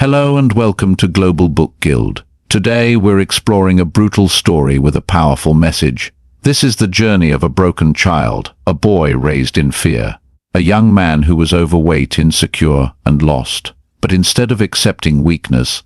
Hello and welcome to Global Book Guild. Today we're exploring a brutal story with a powerful message. This is the journey of a broken child, a boy raised in fear, a young man who was overweight, insecure, and lost. But instead of accepting weakness,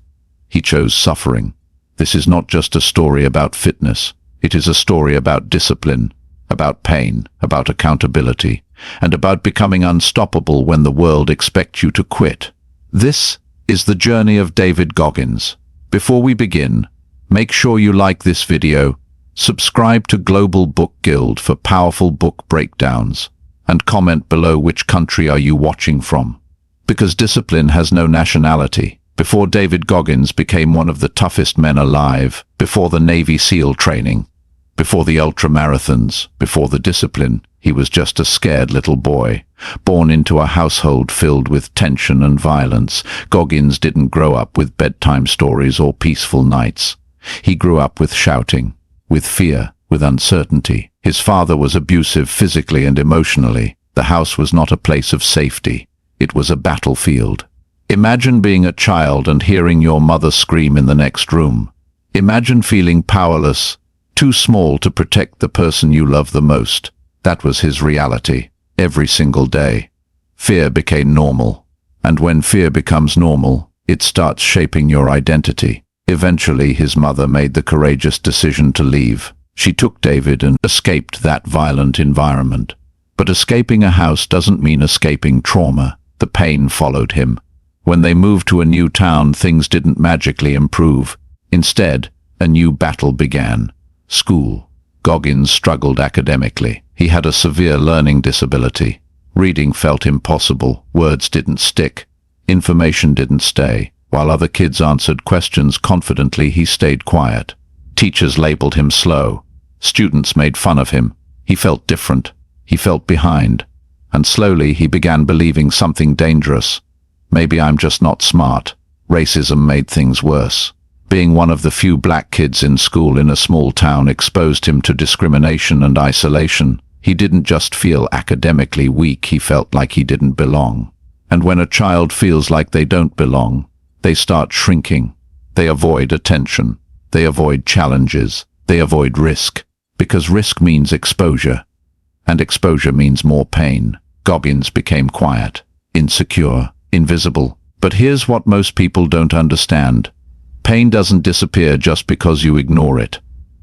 he chose suffering. This is not just a story about fitness. It is a story about discipline, about pain, about accountability, and about becoming unstoppable when the world expects you to quit. This is the journey of David Goggins. Before we begin, make sure you like this video, subscribe to Global Book Guild for powerful book breakdowns, and comment below which country are you watching from. Because discipline has no nationality. Before David Goggins became one of the toughest men alive, before the Navy SEAL training, before the ultramarathons, before the discipline, he was just a scared little boy, born into a household filled with tension and violence. Goggins didn't grow up with bedtime stories or peaceful nights. He grew up with shouting, with fear, with uncertainty. His father was abusive physically and emotionally. The house was not a place of safety. It was a battlefield. Imagine being a child and hearing your mother scream in the next room. Imagine feeling powerless, too small to protect the person you love the most. That was his reality, every single day. Fear became normal. And when fear becomes normal, it starts shaping your identity. Eventually, his mother made the courageous decision to leave. She took David and escaped that violent environment. But escaping a house doesn't mean escaping trauma. The pain followed him. When they moved to a new town, things didn't magically improve. Instead, a new battle began. School. Goggins struggled academically. He had a severe learning disability. Reading felt impossible. Words didn't stick. Information didn't stay. While other kids answered questions confidently, he stayed quiet. Teachers labeled him slow. Students made fun of him. He felt different. He felt behind. And slowly he began believing something dangerous. Maybe I'm just not smart. Racism made things worse. Being one of the few black kids in school in a small town exposed him to discrimination and isolation. He didn't just feel academically weak, he felt like he didn't belong. And when a child feels like they don't belong, they start shrinking. They avoid attention. They avoid challenges. They avoid risk. Because risk means exposure. And exposure means more pain. Goggins became quiet, insecure, invisible. But here's what most people don't understand. Pain doesn't disappear just because you ignore it.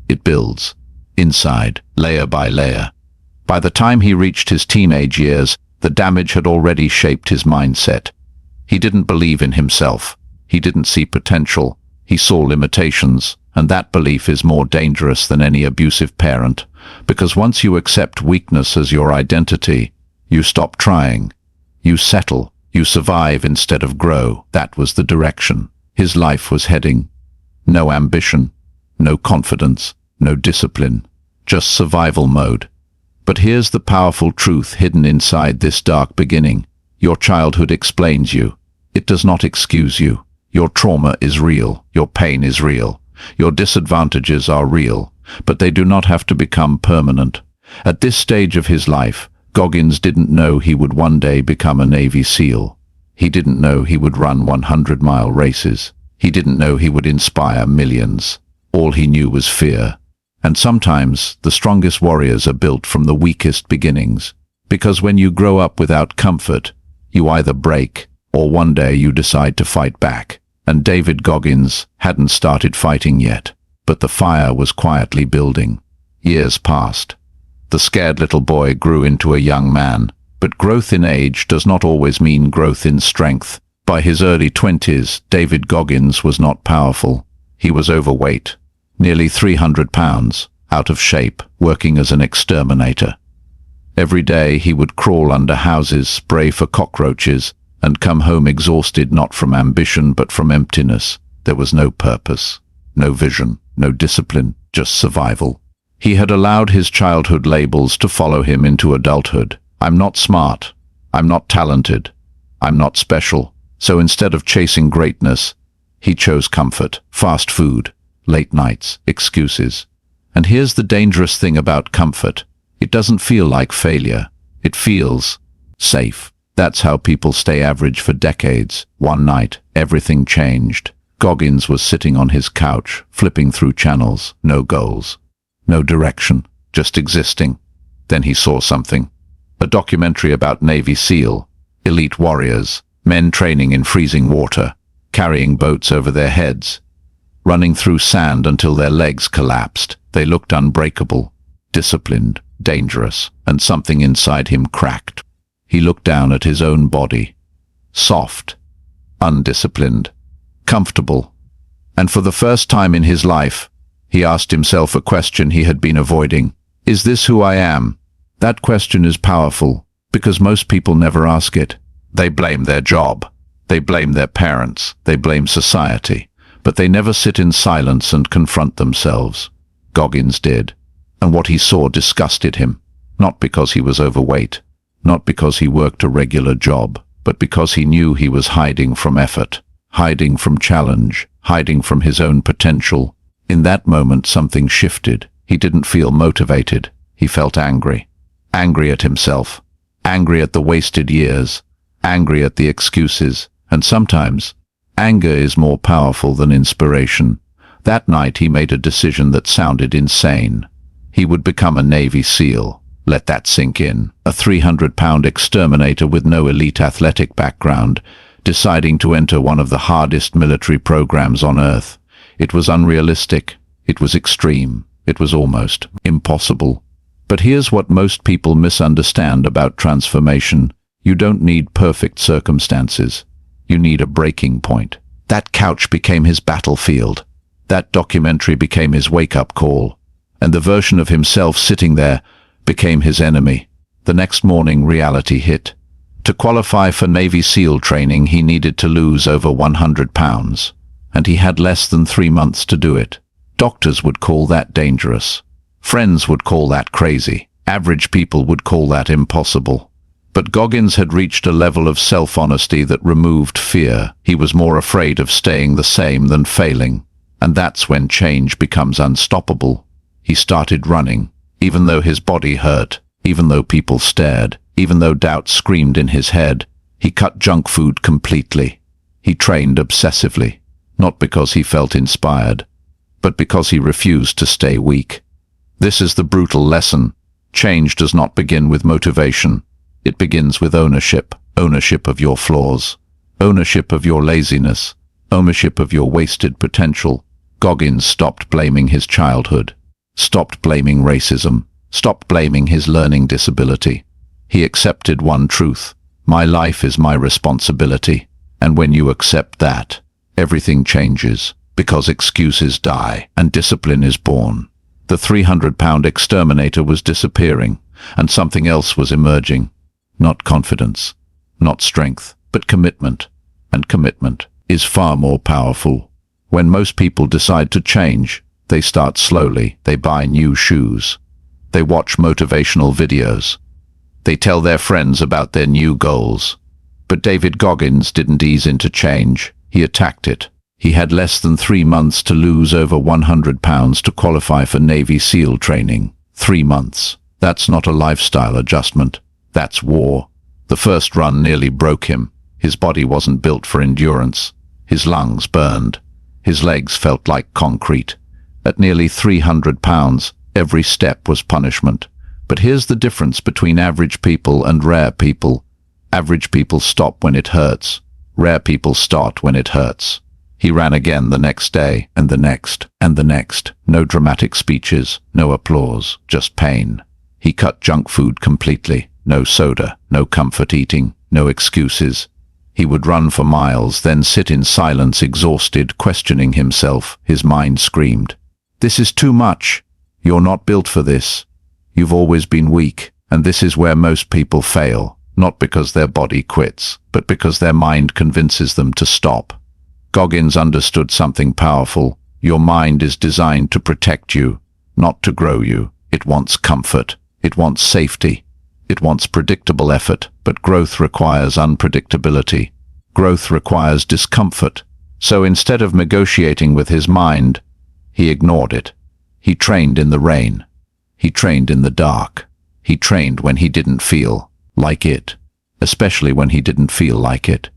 It builds, inside, layer by layer. By the time he reached his teenage years, the damage had already shaped his mindset. He didn't believe in himself. He didn't see potential. He saw limitations, and that belief is more dangerous than any abusive parent. Because once you accept weakness as your identity, you stop trying. You settle. You survive instead of grow. That was the direction his life was heading. No ambition, no confidence, no discipline, just survival mode. But here's the powerful truth hidden inside this dark beginning. Your childhood explains you. It does not excuse you. Your trauma is real. Your pain is real. Your disadvantages are real, but they do not have to become permanent. At this stage of his life, Goggins didn't know he would one day become a Navy SEAL. He didn't know he would run 100-mile races. He didn't know he would inspire millions. All he knew was fear. And sometimes the strongest warriors are built from the weakest beginnings. Because when you grow up without comfort, you either break or one day you decide to fight back. And David Goggins hadn't started fighting yet, but the fire was quietly building. Years passed. The scared little boy grew into a young man. But growth in age does not always mean growth in strength. By his early 20s, David Goggins was not powerful. He was overweight, nearly 300 pounds, out of shape, working as an exterminator. Every day he would crawl under houses, spray for cockroaches, and come home exhausted not from ambition but from emptiness. There was no purpose, no vision, no discipline, just survival. He had allowed his childhood labels to follow him into adulthood. I'm not smart. I'm not talented. I'm not special. So instead of chasing greatness, he chose comfort, fast food, late nights, excuses. And here's the dangerous thing about comfort. It doesn't feel like failure. It feels safe. That's how people stay average for decades. One night, everything changed. Goggins was sitting on his couch, flipping through channels. No goals, no direction, just existing. Then he saw something. A documentary about Navy SEAL, elite warriors, men training in freezing water, carrying boats over their heads, running through sand until their legs collapsed. They looked unbreakable, disciplined, dangerous, and something inside him cracked. He looked down at his own body, soft, undisciplined, comfortable, and for the first time in his life, he asked himself a question he had been avoiding. Is this who I am? That question is powerful, because most people never ask it. They blame their job, they blame their parents, they blame society, but they never sit in silence and confront themselves. Goggins did, and what he saw disgusted him, not because he was overweight, not because he worked a regular job, but because he knew he was hiding from effort, hiding from challenge, hiding from his own potential. In that moment something shifted. He didn't feel motivated. He felt angry. Angry at himself. Angry at the wasted years. Angry at the excuses. And sometimes, anger is more powerful than inspiration. That night he made a decision that sounded insane. He would become a Navy SEAL. Let that sink in. A 300-pound exterminator with no elite athletic background, deciding to enter one of the hardest military programs on Earth. It was unrealistic. It was extreme. It was almost impossible. But here's what most people misunderstand about transformation. You don't need perfect circumstances. You need a breaking point. That couch became his battlefield. That documentary became his wake-up call. And the version of himself sitting there became his enemy. The next morning, reality hit. To qualify for Navy SEAL training, he needed to lose over 100 pounds. And he had less than 3 months to do it. Doctors would call that dangerous. Friends would call that crazy. Average people would call that impossible. But Goggins had reached a level of self-honesty that removed fear. He was more afraid of staying the same than failing. And that's when change becomes unstoppable. He started running, even though his body hurt, even though people stared, even though doubt screamed in his head. He cut junk food completely. He trained obsessively, not because he felt inspired, but because he refused to stay weak. This is the brutal lesson. Change does not begin with motivation. It begins with ownership. Ownership of your flaws. Ownership of your laziness. Ownership of your wasted potential. Goggins stopped blaming his childhood. Stopped blaming racism. Stopped blaming his learning disability. He accepted one truth. My life is my responsibility. And when you accept that, everything changes, because excuses die and discipline is born. The 300-pound exterminator was disappearing, and something else was emerging. Not confidence, not strength, but commitment. And commitment is far more powerful. When most people decide to change, they start slowly. They buy new shoes. They watch motivational videos. They tell their friends about their new goals. But David Goggins didn't ease into change. He attacked it. He had less than 3 months to lose over 100 pounds to qualify for Navy SEAL training. 3 months. That's not a lifestyle adjustment. That's war. The first run nearly broke him. His body wasn't built for endurance. His lungs burned. His legs felt like concrete. At nearly 300 pounds, every step was punishment. But here's the difference between average people and rare people. Average people stop when it hurts. Rare people start when it hurts. He ran again the next day, and the next, and the next. No dramatic speeches, no applause, just pain. He cut junk food completely. No soda, no comfort eating, no excuses. He would run for miles, then sit in silence, exhausted, questioning himself. His mind screamed, "This is too much. You're not built for this. You've always been weak." And this is where most people fail, not because their body quits, but because their mind convinces them to stop. Goggins understood something powerful. Your mind is designed to protect you, not to grow you. It wants comfort. It wants safety. It wants predictable effort, but growth requires unpredictability. Growth requires discomfort. So instead of negotiating with his mind, he ignored it. He trained in the rain. He trained in the dark. He trained when he didn't feel like it. especially when he didn't feel like it.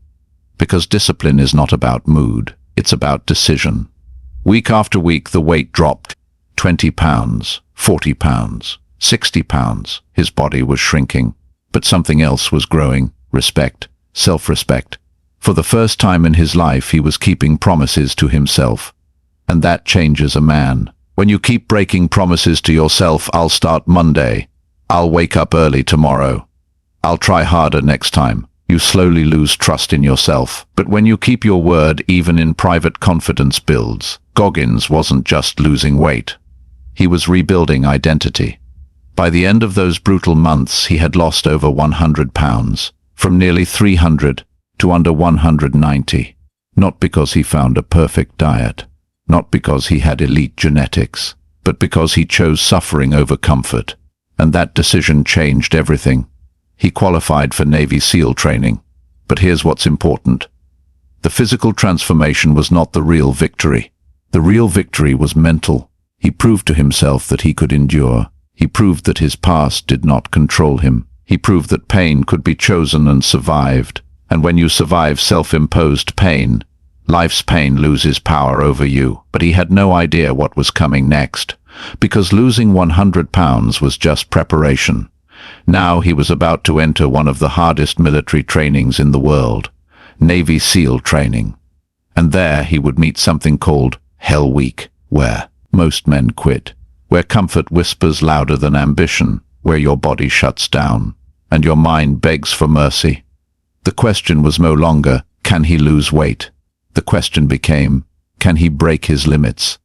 Because discipline is not about mood, it's about decision. Week after week the weight dropped. 20 pounds, 40 pounds, 60 pounds. His body was shrinking, but something else was growing: respect, self-respect. For the first time in his life he was keeping promises to himself. And that changes a man. When you keep breaking promises to yourself: I'll start Monday, I'll wake up early tomorrow, I'll try harder next time, you slowly lose trust in yourself. But when you keep your word, even in private, confidence builds. Goggins wasn't just losing weight. He was rebuilding identity. By the end of those brutal months he had lost over 100 pounds, from nearly 300 to under 190. Not because he found a perfect diet, not because he had elite genetics, but because he chose suffering over comfort. And that decision changed everything. He qualified for Navy SEAL training. But here's what's important. The physical transformation was not the real victory. The real victory was mental. He proved to himself that he could endure. He proved that his past did not control him. He proved that pain could be chosen and survived. And when you survive self-imposed pain, life's pain loses power over you. But he had no idea what was coming next, because losing 100 pounds was just preparation. Now he was about to enter one of the hardest military trainings in the world, Navy SEAL training. And there he would meet something called Hell Week, where most men quit, where comfort whispers louder than ambition, where your body shuts down, and your mind begs for mercy. The question was no longer, can he lose weight? The question became, can he break his limits?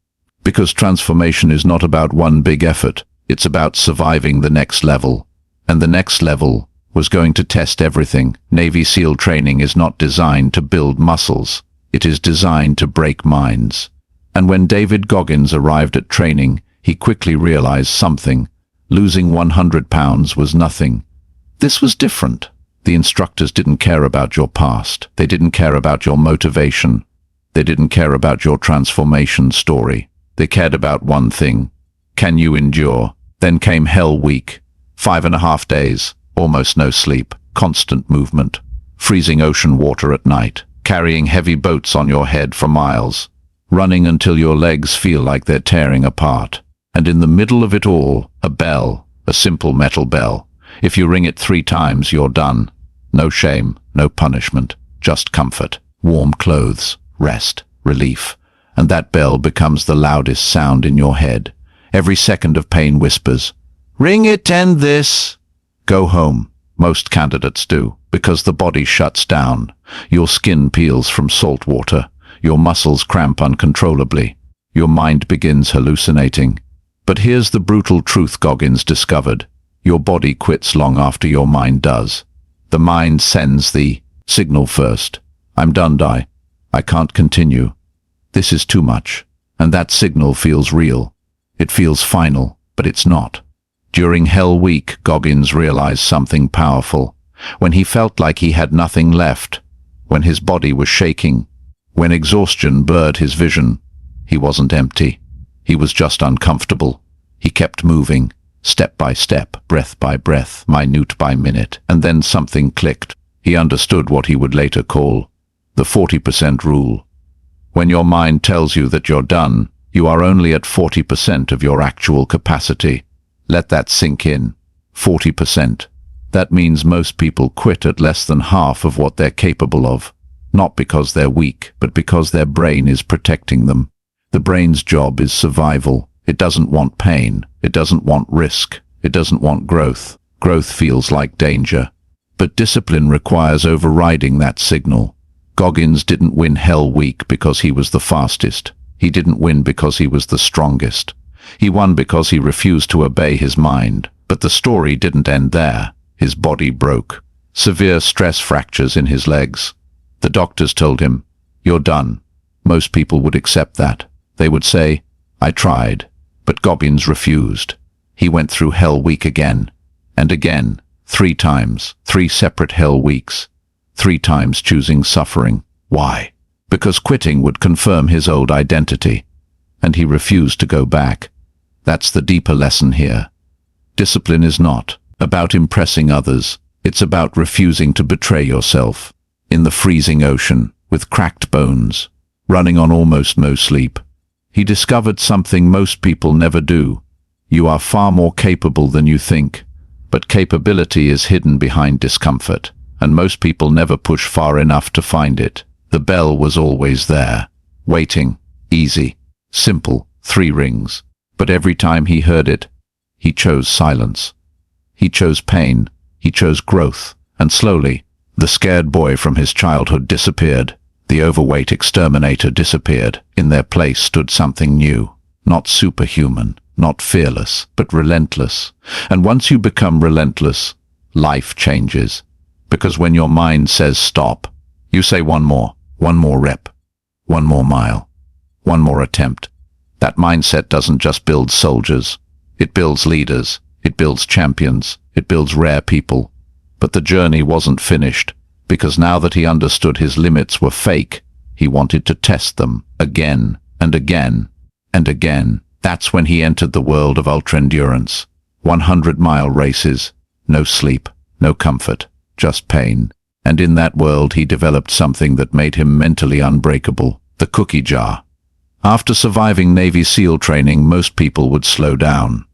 Because transformation is not about one big effort, it's about surviving the next level. And the next level was going to test everything. Navy SEAL training is not designed to build muscles, it is designed to break minds. And when David Goggins arrived at training, he quickly realized something. Losing 100 pounds was nothing. This was different. The instructors didn't care about your past. They didn't care about your motivation. They didn't care about your transformation story. They cared about one thing. Can you endure? Then came Hell Week. 5.5 days, almost no sleep, constant movement, freezing ocean water at night, carrying heavy boats on your head for miles, running until your legs feel like they're tearing apart. And in the middle of it all, a bell, a simple metal bell. If you ring it 3 times, you're done. No shame, no punishment, just comfort, warm clothes, rest, relief. And that bell becomes the loudest sound in your head. Every second of pain whispers, "Ring it, end this." Go home. Most candidates do, because the body shuts down. Your skin peels from salt water. Your muscles cramp uncontrollably. Your mind begins hallucinating. But here's the brutal truth Goggins discovered. Your body quits long after your mind does. The mind sends the signal first. I'm done, Di. I can't continue. This is too much. And that signal feels real. It feels final, but it's not. During Hell Week, Goggins realized something powerful. When he felt like he had nothing left, when his body was shaking, when exhaustion blurred his vision, he wasn't empty. He was just uncomfortable. He kept moving, step by step, breath by breath, minute by minute, and then something clicked. He understood what he would later call the 40% rule. When your mind tells you that you're done, you are only at 40% of your actual capacity. Let that sink in. 40%. That means most people quit at less than half of what they're capable of. Not because they're weak, but because their brain is protecting them. The brain's job is survival. It doesn't want pain. It doesn't want risk. It doesn't want growth. Growth feels like danger. But discipline requires overriding that signal. Goggins didn't win Hell Week because he was the fastest. He didn't win because he was the strongest. He won because he refused to obey his mind. But the story didn't end there. His body broke. Severe stress fractures in his legs. The doctors told him, "You're done." Most people would accept that. They would say, "I tried." But Goggins refused. He went through Hell Week again, and again, 3 times, 3 separate Hell Weeks, 3 times choosing suffering. Why? Because quitting would confirm his old identity, and he refused to go back. That's the deeper lesson here. Discipline is not about impressing others. It's about refusing to betray yourself. In the freezing ocean, with cracked bones, running on almost no sleep, he discovered something most people never do. You are far more capable than you think. But capability is hidden behind discomfort, and most people never push far enough to find it. The bell was always there, waiting, easy, simple, 3 rings. But every time he heard it, he chose silence. He chose pain, he chose growth, and slowly, the scared boy from his childhood disappeared. The overweight exterminator disappeared. In their place stood something new, not superhuman, not fearless, but relentless. And once you become relentless, life changes. Because when your mind says stop, you say one more rep, one more mile, one more attempt. That mindset doesn't just build soldiers. It builds leaders, it builds champions, it builds rare people. But the journey wasn't finished, because now that he understood his limits were fake, he wanted to test them again and again and again. That's when he entered the world of ultra-endurance. 100-mile races, no sleep, no comfort, just pain. And in that world he developed something that made him mentally unbreakable, the cookie jar. After surviving Navy SEAL training, most people would slow down.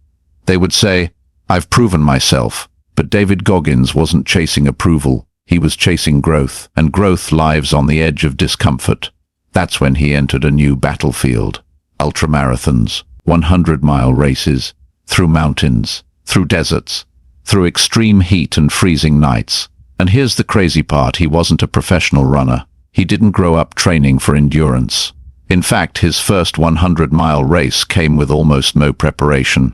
They would say, "I've proven myself." But David Goggins wasn't chasing approval. He was chasing growth, and growth lives on the edge of discomfort. That's when he entered a new battlefield. Ultramarathons, 100-mile races, through mountains, through deserts, through extreme heat and freezing nights. And here's the crazy part, he wasn't a professional runner. He didn't grow up training for endurance. In fact, his first 100-mile race came with almost no preparation.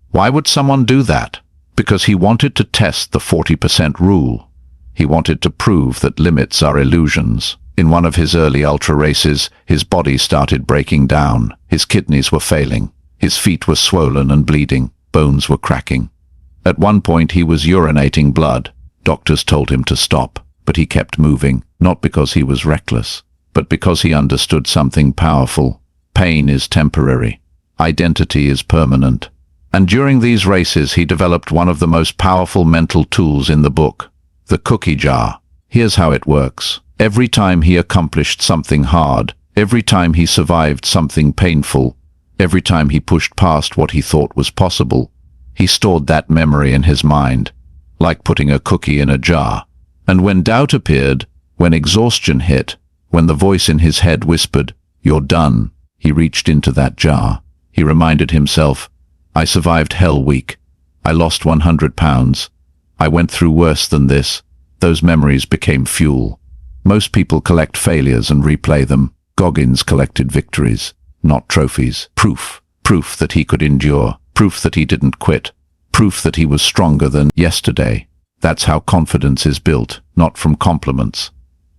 Why would someone do that? Because he wanted to test the 40% rule. He wanted to prove that limits are illusions. In one of his early ultra races, his body started breaking down. His kidneys were failing. His feet were swollen and bleeding. Bones were cracking. At one point he was urinating blood. Doctors told him to stop, but he kept moving, not because he was reckless, but because he understood something powerful. Pain is temporary. Identity is permanent. And during these races he developed one of the most powerful mental tools in the book, the cookie jar. Here's how it works. Every time he accomplished something hard, every time he survived something painful, every time he pushed past what he thought was possible, he stored that memory in his mind, like putting a cookie in a jar. And when doubt appeared, when exhaustion hit, when the voice in his head whispered, "You're done," he reached into that jar. He reminded himself, "I survived Hell Week. I lost 100 pounds. I went through worse than this." Those memories became fuel. Most people collect failures and replay them. Goggins collected victories, not trophies. Proof that he could endure. Proof that he didn't quit. Proof that he was stronger than yesterday. That's how confidence is built, not from compliments,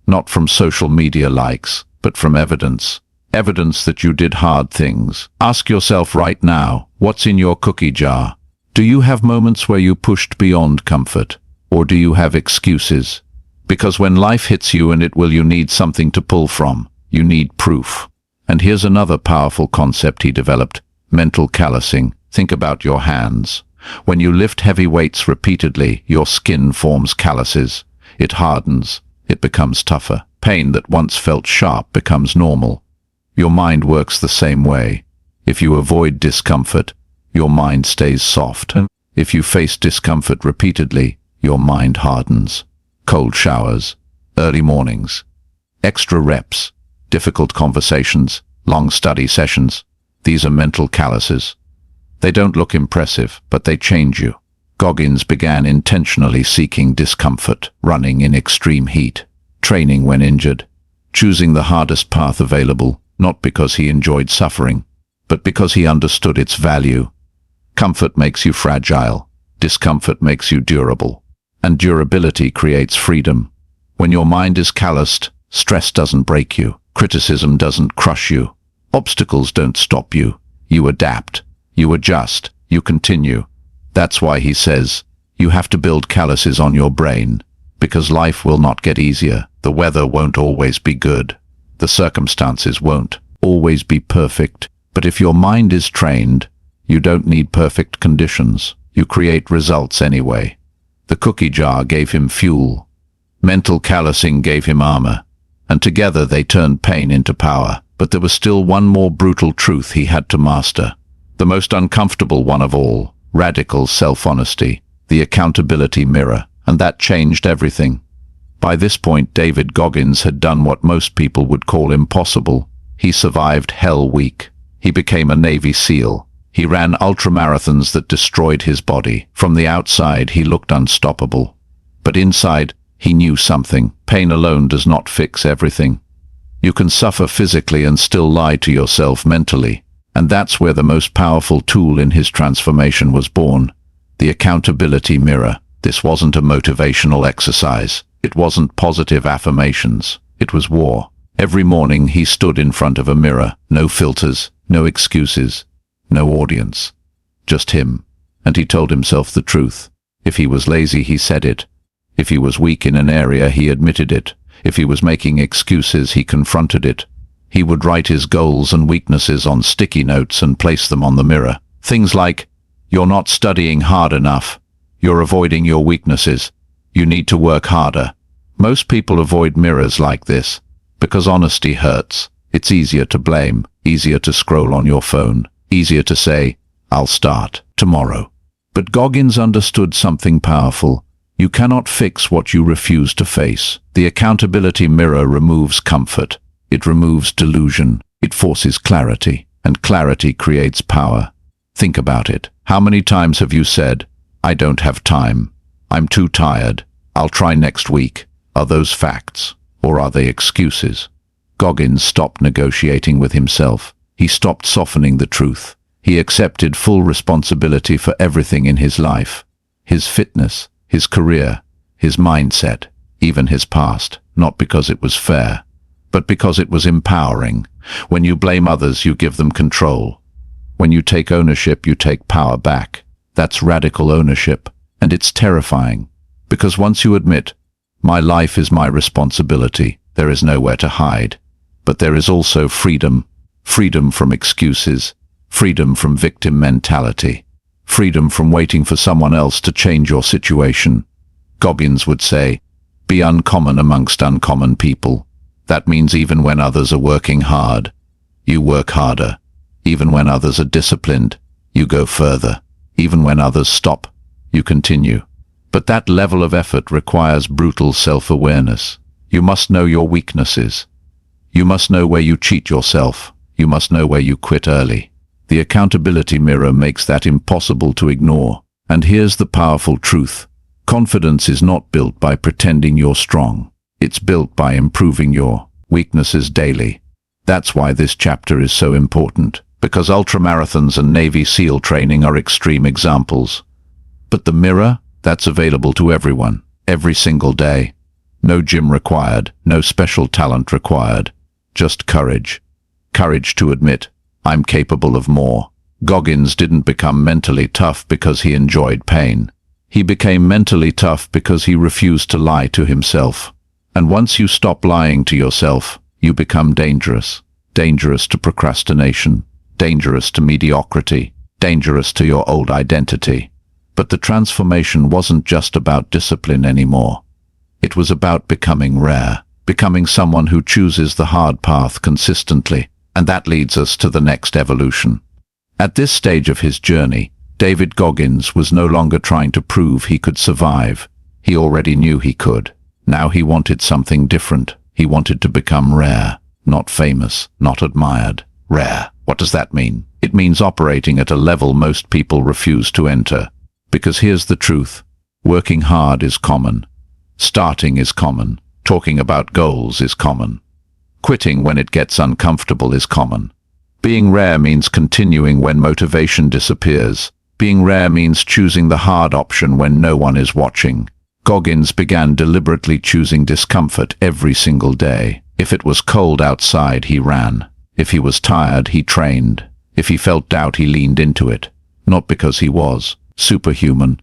not from social media likes, but from evidence. Evidence that you did hard things. Ask yourself right now, what's in your cookie jar? Do you have moments where you pushed beyond comfort? Or do you have excuses? Because when life hits you, and it will, you need something to pull from. You need proof. And here's another powerful concept he developed, mental callousing. Think about your hands. When you lift heavy weights repeatedly, your skin forms calluses. It hardens. It becomes tougher. Pain that once felt sharp becomes normal. Your mind works the same way. If you avoid discomfort, your mind stays soft. If you face discomfort repeatedly, your mind hardens. Cold showers, early mornings, extra reps, difficult conversations, long study sessions. These are mental calluses. They don't look impressive, but they change you. Goggins began intentionally seeking discomfort, running in extreme heat, training when injured, choosing the hardest path available, not because he enjoyed suffering, but because he understood its value. Comfort makes you fragile. Discomfort makes you durable. And durability creates freedom. When your mind is calloused, stress doesn't break you. Criticism doesn't crush you. Obstacles don't stop you. You adapt. You adjust. You continue. That's why he says, you have to build calluses on your brain. Because life will not get easier. The weather won't always be good. The circumstances won't always be perfect. But if your mind is trained, you don't need perfect conditions. You create results anyway. The cookie jar gave him fuel. Mental callousing gave him armor. And together they turned pain into power. But there was still one more brutal truth he had to master. The most uncomfortable one of all, radical self-honesty, the accountability mirror, and that changed everything. By this point, David Goggins had done what most people would call impossible. He survived Hell Week. He became a Navy SEAL. He ran ultramarathons that destroyed his body. From the outside, he looked unstoppable. But inside, he knew something. Pain alone does not fix everything. You can suffer physically and still lie to yourself mentally. And that's where the most powerful tool in his transformation was born. The accountability mirror. This wasn't a motivational exercise. It wasn't positive affirmations. It was war. Every morning he stood in front of a mirror. No filters, no excuses, no audience. Just him. And he told himself the truth. If he was lazy, he said it. If he was weak in an area, he admitted it. If he was making excuses, he confronted it. He would write his goals and weaknesses on sticky notes and place them on the mirror. Things like, "You're not studying hard enough. You're avoiding your weaknesses. You need to work harder." Most people avoid mirrors like this because honesty hurts. It's easier to blame, easier to scroll on your phone, easier to say, "I'll start tomorrow." But Goggins understood something powerful. You cannot fix what you refuse to face. The accountability mirror removes comfort. It removes delusion. It forces clarity. And clarity creates power. Think about it. How many times have you said, "I don't have time. I'm too tired. I'll try next week"? Are those facts? Or are they excuses? Goggins stopped negotiating with himself. He stopped softening the truth. He accepted full responsibility for everything in his life. His fitness, his career, his mindset, even his past. Not because it was fair, but because it was empowering. When you blame others, you give them control. When you take ownership, you take power back. That's radical ownership. And it's terrifying. Because once you admit, "My life is my responsibility," there is nowhere to hide. But there is also freedom. Freedom from excuses. Freedom from victim mentality. Freedom from waiting for someone else to change your situation. Goggins would say, "Be uncommon amongst uncommon people." That means even when others are working hard, you work harder. Even when others are disciplined, you go further. Even when others stop, you continue. But that level of effort requires brutal self-awareness. You must know your weaknesses. You must know where you cheat yourself. You must know where you quit early. The accountability mirror makes that impossible to ignore. And here's the powerful truth. Confidence is not built by pretending you're strong. It's built by improving your weaknesses daily. That's why this chapter is so important, because ultramarathons and Navy SEAL training are extreme examples. But the mirror, that's available to everyone, every single day. No gym required, no special talent required, just courage. Courage to admit, "I'm capable of more." Goggins didn't become mentally tough because he enjoyed pain. He became mentally tough because he refused to lie to himself. And once you stop lying to yourself, you become dangerous. Dangerous to procrastination, dangerous to mediocrity, dangerous to your old identity. But the transformation wasn't just about discipline anymore. It was about becoming rare, becoming someone who chooses the hard path consistently. And that leads us to the next evolution. At this stage of his journey, David Goggins was no longer trying to prove he could survive. He already knew he could. Now he wanted something different. He wanted to become rare, not famous, not admired. Rare. What does that mean? It means operating at a level most people refuse to enter. Because here's the truth. Working hard is common. Starting is common. Talking about goals is common. Quitting when it gets uncomfortable is common. Being rare means continuing when motivation disappears. Being rare means choosing the hard option when no one is watching. Goggins began deliberately choosing discomfort every single day. If it was cold outside, he ran. If he was tired, he trained. If he felt doubt, he leaned into it. Not because he was superhuman,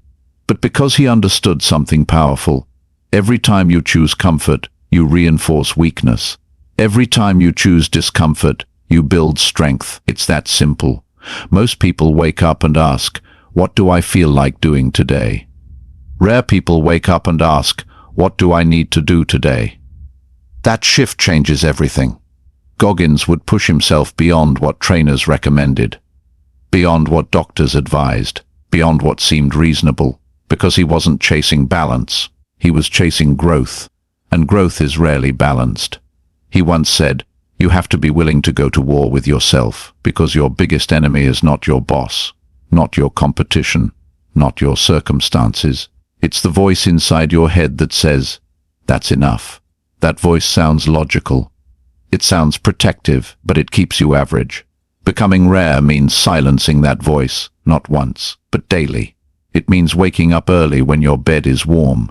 but because he understood something powerful. Every time you choose comfort, you reinforce weakness. Every time you choose discomfort, you build strength. It's that simple. Most people wake up and ask, "What do I feel like doing today?" Rare people wake up and ask, "What do I need to do today?" That shift changes everything. Goggins would push himself beyond what trainers recommended, beyond what doctors advised, beyond what seemed reasonable, because he wasn't chasing balance. He was chasing growth, and growth is rarely balanced. He once said, "You have to be willing to go to war with yourself, because your biggest enemy is not your boss, not your competition, not your circumstances. It's the voice inside your head that says, 'That's enough.'" That voice sounds logical. It sounds protective, but it keeps you average. Becoming rare means silencing that voice, not once, but daily. It means waking up early when your bed is warm.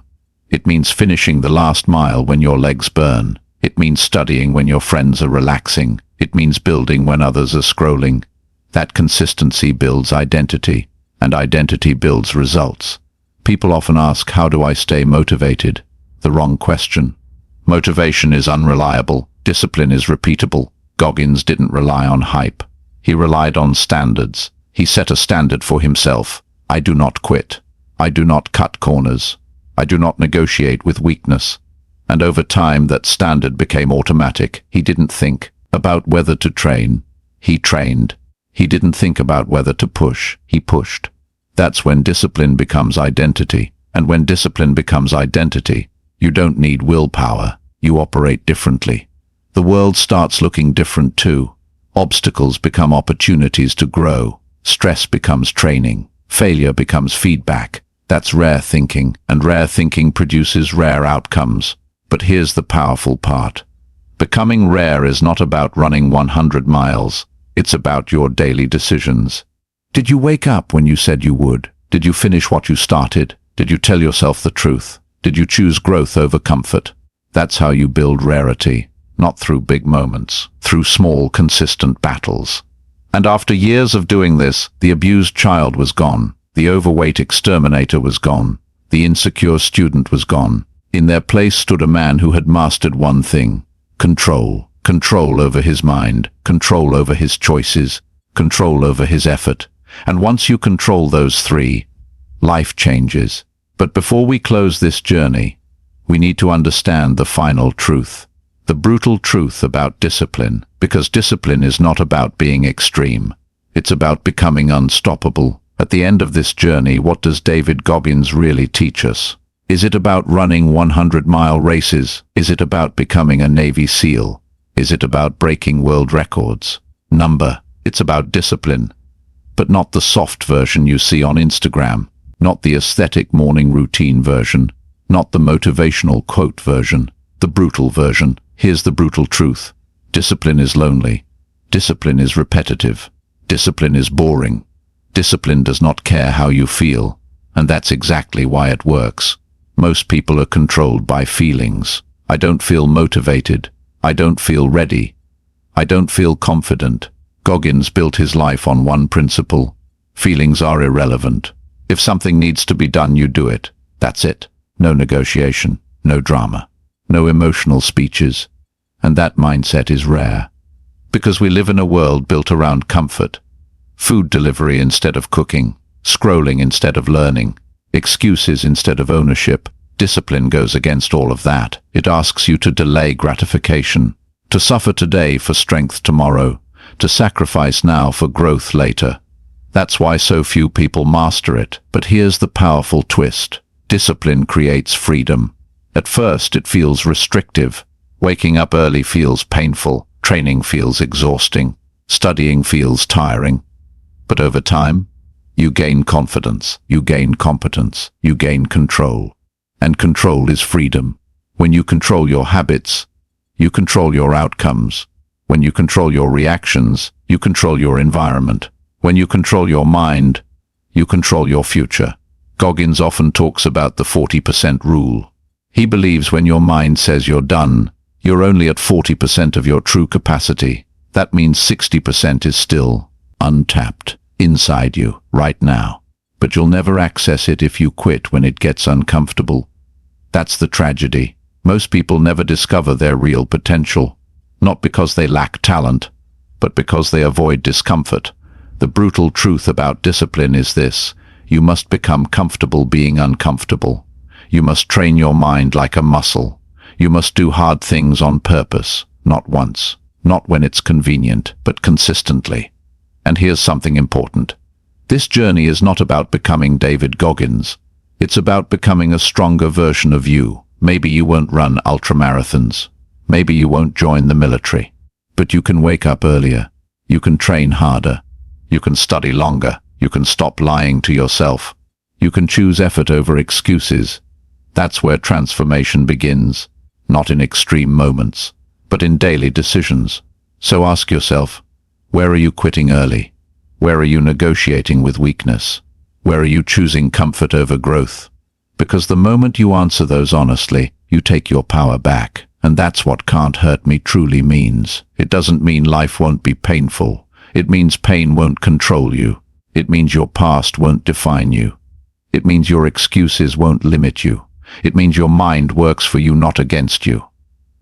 It means finishing the last mile when your legs burn. It means studying when your friends are relaxing. It means building when others are scrolling. That consistency builds identity, and identity builds results. People often ask, "How do I stay motivated?" The wrong question. Motivation is unreliable. Discipline is repeatable. Goggins didn't rely on hype. He relied on standards. He set a standard for himself. "I do not quit. I do not cut corners. I do not negotiate with weakness." And over time that standard became automatic. He didn't think about whether to train. He trained. He didn't think about whether to push. He pushed. That's when discipline becomes identity. And when discipline becomes identity, you don't need willpower. You operate differently. The world starts looking different too. Obstacles become opportunities to grow. Stress becomes training. Failure becomes feedback. That's rare thinking, and rare thinking produces rare outcomes. But here's the powerful part. Becoming rare is not about running 100 miles. It's about your daily decisions. Did you wake up when you said you would? Did you finish what you started? Did you tell yourself the truth? Did you choose growth over comfort? That's how you build rarity, not through big moments, through small, consistent battles. And after years of doing this, the abused child was gone. The overweight exterminator was gone. The insecure student was gone. In their place stood a man who had mastered one thing: control. Control over his mind, control over his choices, control over his effort. And once you control those three, life changes. But before we close this journey, we need to understand the final truth, the brutal truth about discipline, because discipline is not about being extreme. It's about becoming unstoppable. At the end of this journey, what does David Goggins really teach us? Is it about running 100-mile races? Is it about becoming a Navy SEAL? Is it about breaking world records? It's about discipline, but not the soft version you see on Instagram, not the aesthetic morning routine version, not the motivational quote version, the brutal version. Here's the brutal truth. Discipline is lonely. Discipline is repetitive. Discipline is boring. Discipline does not care how you feel, and that's exactly why it works. Most people are controlled by feelings. I don't feel motivated. I don't feel ready. I don't feel confident. Goggins built his life on one principle: feelings are irrelevant. If something needs to be done, you do it. That's it. No negotiation, no drama, no emotional speeches. And that mindset is rare, because we live in a world built around comfort. Food delivery instead of cooking, scrolling instead of learning, excuses instead of ownership. Discipline goes against all of that. It asks you to delay gratification, to suffer today for strength tomorrow, to sacrifice now for growth later. That's why so few people master it. But here's the powerful twist. Discipline creates freedom. At first it feels restrictive. Waking up early feels painful. Training feels exhausting. Studying feels tiring. But over time, you gain confidence, you gain competence, you gain control. And control is freedom. When you control your habits, you control your outcomes. When you control your reactions, you control your environment. When you control your mind, you control your future. Goggins often talks about the 40% rule. He believes when your mind says you're done, you're only at 40% of your true capacity. That means 60% is still untapped inside you right now. But you'll never access it if you quit when it gets uncomfortable. That's the tragedy. Most people never discover their real potential, not because they lack talent, but because they avoid discomfort. The brutal truth about discipline is this: You must become comfortable being uncomfortable. You must train your mind like a muscle. You must do hard things on purpose, not once, not when it's convenient, but consistently. And here's something important. This journey is not about becoming David Goggins. It's about becoming a stronger version of you. Maybe you won't run ultramarathons. Maybe you won't join the military. But you can wake up earlier. You can train harder. You can study longer. You can stop lying to yourself. You can choose effort over excuses. That's where transformation begins, not in extreme moments, but in daily decisions. So ask yourself, where are you quitting early? Where are you negotiating with weakness? Where are you choosing comfort over growth? Because the moment you answer those honestly, you take your power back. And that's what "can't hurt me" truly means. It doesn't mean life won't be painful. It means pain won't control you. It means your past won't define you. It means your excuses won't limit you. It means your mind works for you, not against you.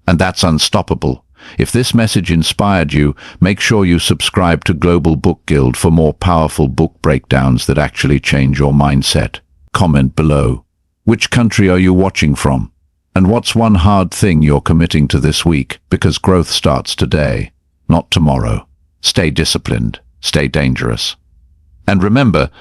And that's unstoppable. If this message inspired you, make sure you subscribe to Global Book Guild for more powerful book breakdowns that actually change your mindset. Comment below. Which country are you watching from? And what's one hard thing you're committing to this week? Because growth starts today, not tomorrow. Stay disciplined. Stay dangerous. And remember,